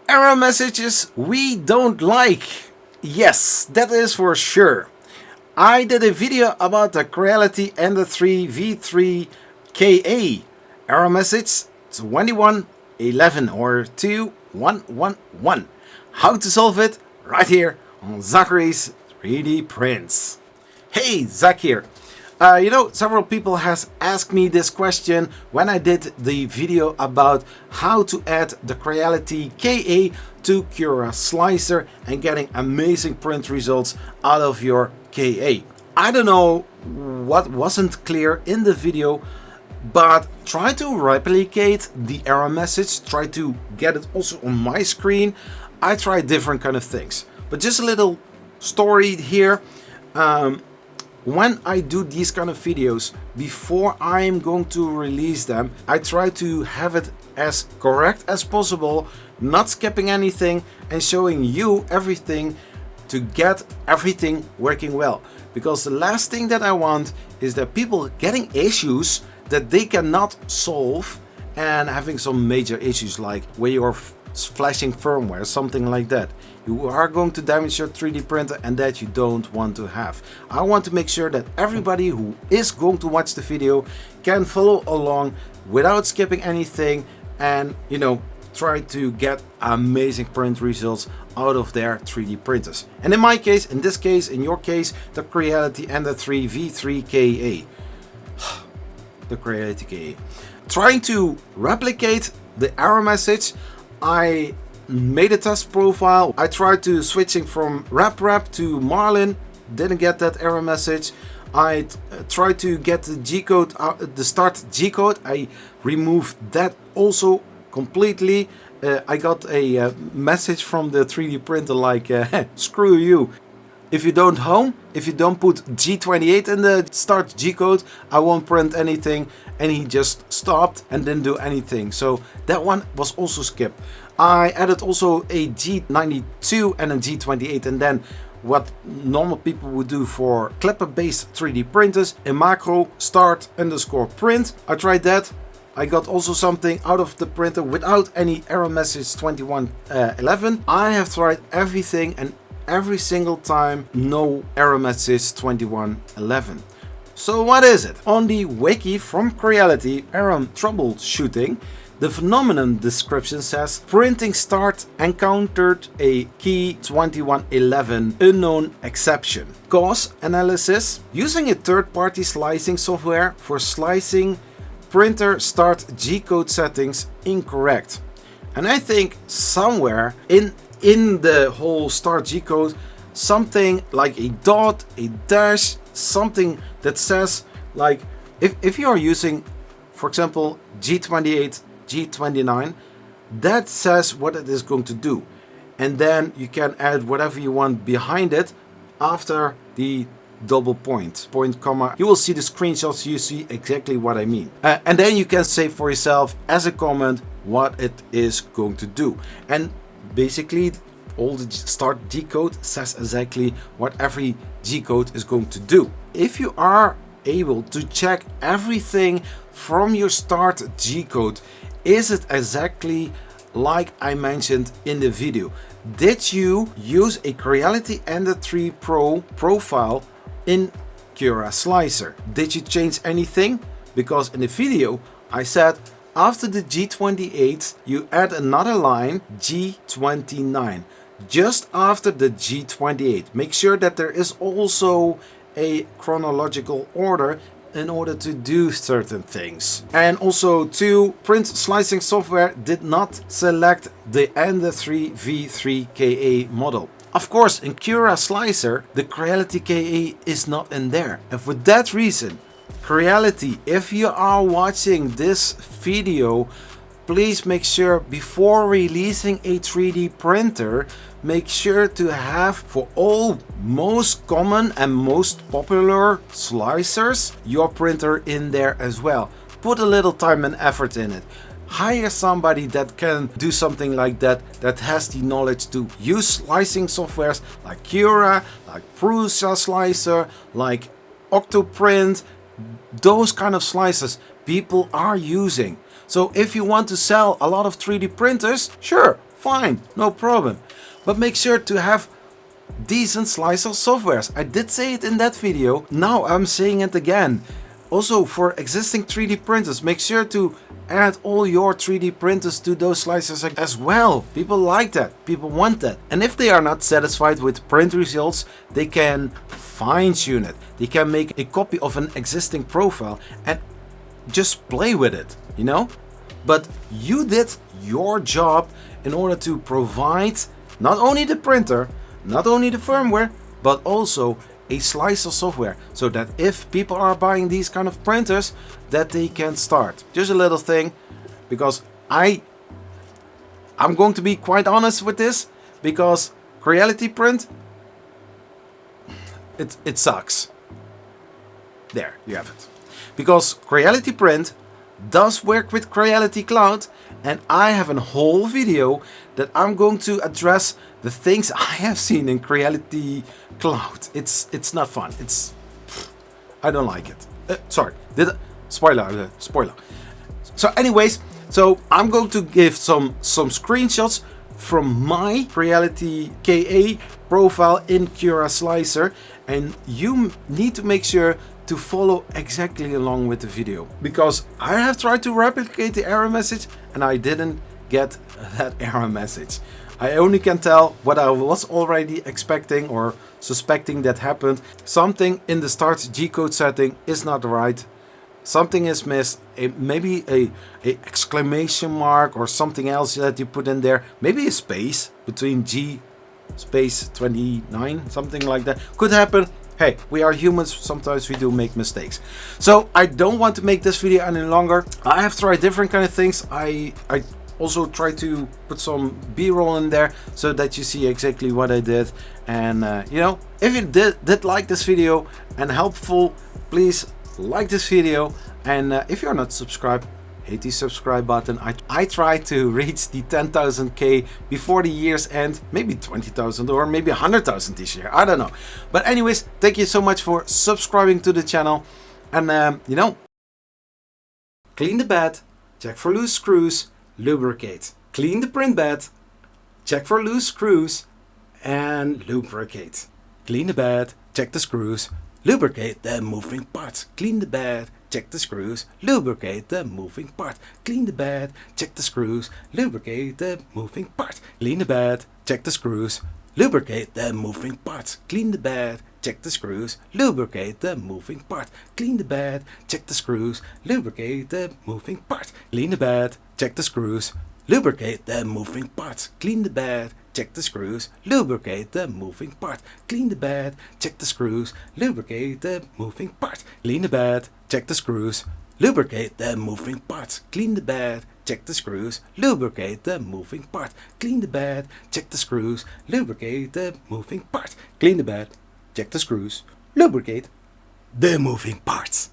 Error messages we don't like. Yes, that is for sure. I did a video about the Creality Ender-3 v3 KA. Error message 2111 or 2111. How to solve it? Right here on Zachary's 3D Prints. Hey, Zach here. Several people has asked me this question when I did the video about how to add the Creality KA to Cura Slicer and getting amazing print results out of your KA. I don't know what wasn't clear in the video, but try to replicate the error message, try to get it also on my screen. I tried different kind of things, but just a little story here. When I do these kind of videos, before I'm going to release them, I try to have it as correct as possible, not skipping anything and showing you everything to get everything working well. Because the last thing that I want is that people getting issues that they cannot solve and having some major issues like where you're flashing firmware, something like that. You are going to damage your 3D printer, and that you don't want to have. I want to make sure that everybody who is going to watch the video can follow along without skipping anything and try to get amazing print results out of their 3D printers. And in my case, in your case, the Creality Ender-3 v3 KA. The Creality KA. Trying to replicate the error message, I made a test profile. I tried to switching from wrap to Marlin, didn't get that error message. I tried to get the G-code, the start G-code. I removed that also completely. I got a message from the 3D printer like, screw you. If you don't put G28 in the start G-code, I won't print anything. And he just stopped and didn't do anything. So that one was also skipped. I added also a G92 and a G28, and then what normal people would do for clipper-based 3D printers, a macro start_print. I tried that. I got also something out of the printer without any error message 2111. I have tried everything, and every single time no error message 2111. So what is it? On the wiki from Creality Error Troubleshooting, the phenomenon description says printing start encountered a key 2111 unknown exception. Cause analysis: using a third-party slicing software for slicing printer start G-code settings incorrect. And I think somewhere in the whole start G-code, something like a dot, a dash, something that says like if you are using, for example, G28, G29, that says what it is going to do, and then you can add whatever you want behind it after the double point comma. You will see the screenshots, you see exactly what I mean, and then you can say for yourself as a comment what it is going to do. And basically all the start G-code says exactly what every G-code is going to do. If you are able to check everything from your start G-code, is it exactly like I mentioned in the video? Did you use a Creality Ender-3 Pro profile in Cura Slicer? Did you change anything? Because in the video I said after the G28 you add another line, G29, just after the G28. Make sure that there is also a chronological order in order to do certain things. And also, two, print slicing software did not select the Ender-3 v3 KA model. Of course, in Cura Slicer, the Creality KA is not in there. And for that reason, Creality, if you are watching this video, please make sure before releasing a 3D printer, make sure to have for all most common and most popular slicers your printer in there as well. Put a little time and effort in it. Hire somebody that can do something like that, that has the knowledge to use slicing softwares like Cura, like Cura Slicer, like Octoprint. Those kind of slicers people are using. So if you want to sell a lot of 3D printers, sure, fine, no problem. But make sure to have decent slicer softwares. I did say it in that video, now I'm saying it again. Also for existing 3D printers, make sure to add all your 3D printers to those slicers as well. People like that, people want that. And if they are not satisfied with print results, they can fine-tune it. They can make a copy of an existing profile and just play with it, you know? But you did your job in order to provide not only the printer, not only the firmware, but also a slicer software, so that if people are buying these kind of printers, that they can start. Just a little thing, because I'm going to be quite honest with this, because Creality Print, it sucks. There you have it. Because Creality Print does work with Creality Cloud, and I have a whole video that I'm going to address the things I have seen in Creality Cloud. It's not fun. I don't like it. Sorry, spoiler. So anyways, so I'm going to give some screenshots from my Creality KA profile in Cura Slicer, and you need to make sure to follow exactly along with the video, because I have tried to replicate the error message and I didn't get that error message. I only can tell what I was already expecting or suspecting that happened. Something in the start G-code setting is not right. Something is missed. Maybe a exclamation mark or something else that you put in there. Maybe a space between G space 29, something like that. Could happen. Hey, we are humans, sometimes we do make mistakes. So I don't want to make this video any longer. I have tried different kind of things. I also try to put some B-roll in there so that you see exactly what I did. And you know, if you did like this video and helpful, please like this video. And if you're not subscribed, hit the subscribe button. I try to reach the 10,000k before the year's end, maybe 20,000 or maybe 100,000 this year, I don't know. But anyways, thank you so much for subscribing to the channel. And you know, clean the bed, check for loose screws, lubricate. Clean the print bed, check for loose screws, and lubricate. Clean the bed, check the screws, lubricate the moving parts. Clean the bed, check the screws, lubricate the moving part. Clean the bed, check the screws, lubricate the moving part. Clean the bed, check the screws, lubricate the moving parts. Clean the bed, check the screws, lubricate the moving part. Clean the bed, check the screws, lubricate the moving part. Clean the bed, check the screws, lubricate the moving parts. Clean the bed, check the screws, lubricate the moving part. Clean the bed, check the screws, lubricate the moving part. Clean the bed, check the screws, lubricate the moving parts. Clean the bed, check the screws, lubricate the moving part. Clean the bed, check the screws, lubricate the moving part. Clean the bed, check the screws, lubricate the moving parts.